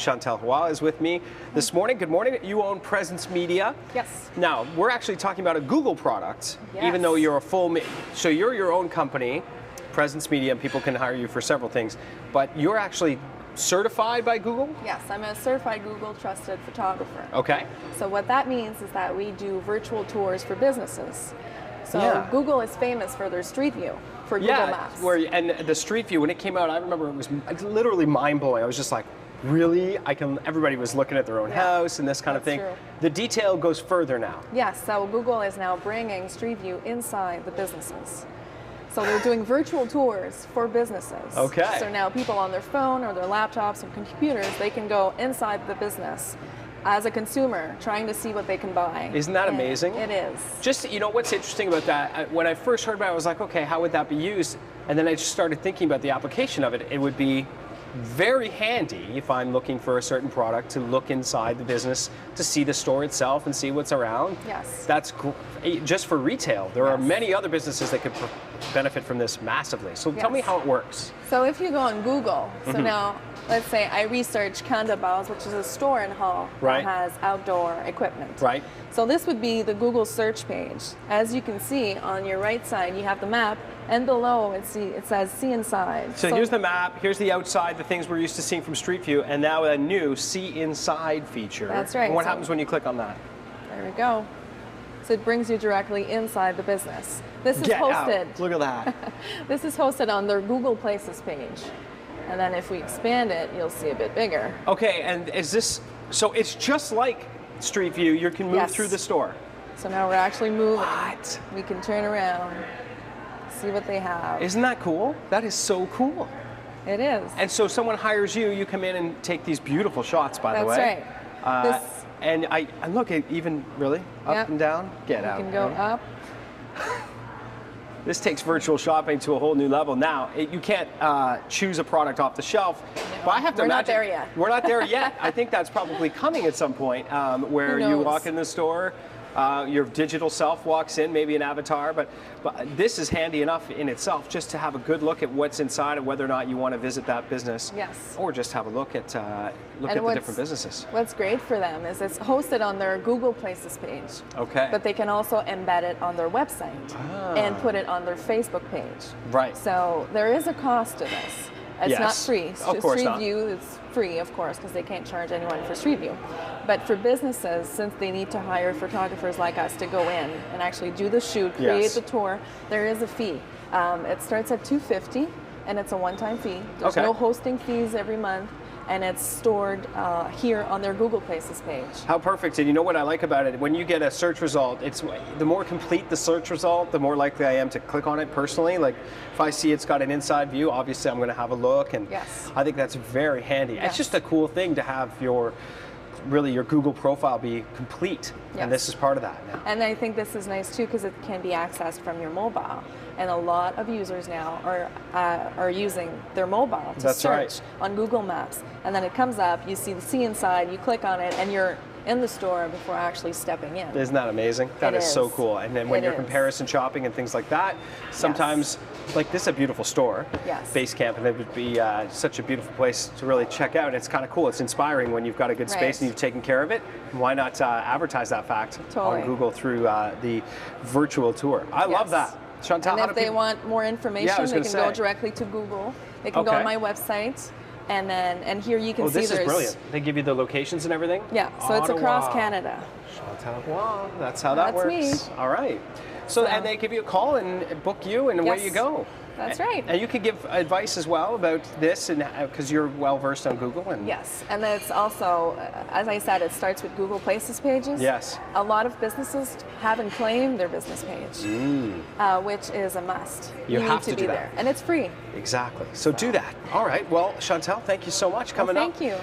Chantal Roy is with me this morning. Good morning. You own Presence Media. Yes. Now, we're actually talking about a Google product, Yes. even though you're a so you're your own company, Presence Media, and people can hire you for several things, but you're actually certified by Google? Yes, I'm a certified Google trusted photographer. Okay. So what that means is that we do virtual tours for businesses. So Yeah. Google is famous for their Street View, for Google Maps. And the Street View, when it came out, I remember it was literally mind-blowing. I was just like, really? Everybody was looking at their own house and this kind of thing. True. The detail goes further now. Yes, so Google is now bringing Street View inside the businesses. So they're doing virtual tours for businesses. Okay. So now people on their phone or their laptops and computers, they can go inside the business as a consumer trying to see what they can buy. Isn't that And amazing? It is. Just, you know, what's interesting about that, when I first heard about it, I was like, okay, how would that be used? And then I just started thinking about the application of it. It would be very handy if I'm looking for a certain product to look inside the business to see the store itself and see what's around. Yes. That's just for retail. There are Yes. many other businesses that could benefit from this massively. So tell me Yes. how it works. So if you go on Google, so now let's say I research Kanda Balls, which is a store in Hull Right. that has outdoor equipment. Right. So this would be the Google search page. As you can see on your right side, you have the map, and below it says see inside. So here's the map, here's the outside, the things we're used to seeing from Street View, and now a new see inside feature. That's right. And what So- happens when you click on that? There we go. So it brings you directly inside the business. This is Get hosted. out. Look at that. This is hosted on their Google Places page. And then if we expand it, you'll see a bit bigger. Okay, and is this, so it's just like Street View, you can move Yes. through the store. So now we're actually moving. What? We can turn around, see what they have. Isn't that cool? That is so cool. It is. And so someone hires you, you come in and take these beautiful shots, by the That's way. right. This- And I look at even, really, up Yep. and down? Get You out. can go man. up. This takes virtual shopping to a whole new level. Now, you can't choose a product off the shelf, but I have to We're not imagine. there yet. We're not there yet. I think that's probably coming at some point, where Who you knows? walk in the store, your digital self walks in, maybe an avatar, but this is handy enough in itself just to have a good look at what's inside and whether or not you want to visit that business. Yes. Or just have a look at the different businesses. What's great for them is it's hosted on their Google Places page. Okay. But they can also embed it on their website and put it on their Facebook page. Right. So there is a cost to this. It's Yes. not free. Of course Street not. View is free, of course, because they can't charge anyone for Street View. But for businesses, since they need to hire photographers like us to go in and actually do the shoot, create Yes. the tour, there is a fee. It starts at $250, and it's a one-time fee. There's Okay. no hosting fees every month, and it's stored here on their Google Places page. How perfect. And you know what I like about it? When you get a search result, it's the more complete the search result, the more likely I am to click on it personally. Like if I see it's got an inside view, obviously I'm going to have a look, and Yes. I think that's very handy. It's Yes. just a cool thing to have your Google profile be complete. Yes. And this is part of that now. And I think this is nice too because it can be accessed from your mobile. And a lot of users now are using their mobile to That's search right. on Google Maps. And then it comes up, you see the see inside, you click on it, and you're in the store before actually stepping in. Isn't that amazing? That It is so is. cool. And then when It you're is. comparison shopping and things like that, sometimes, like this is a beautiful store, Yes. Base Camp, and it would be such a beautiful place to really check out. It's kind of cool. It's inspiring when you've got a good space Right. and you've taken care of it. Why not advertise that fact Totally. on Google through the virtual tour? I love Yes. that. Chantal, And how if do they people- want more information, Yeah, I was they gonna can go say. directly to Google. They can go Okay. on my website, and here you can Oh, see this is there's brilliant. They give you the locations and everything? Yeah, so it's across Ottawa. Canada. Chantal, wow, that's how that That's works. me. All right. So, and they give you a call and book you, and away Yes. you go. That's right. And you can give advice as well about this, and because you're well versed on Google. And Yes, and it's also, as I said, it starts with Google Places pages. Yes. A lot of businesses haven't claimed their business page, which is a must. You have need to to do be that. there, and it's free. Exactly. So do that. All right. Well, Chantal, thank you so much coming Well, up. thank you.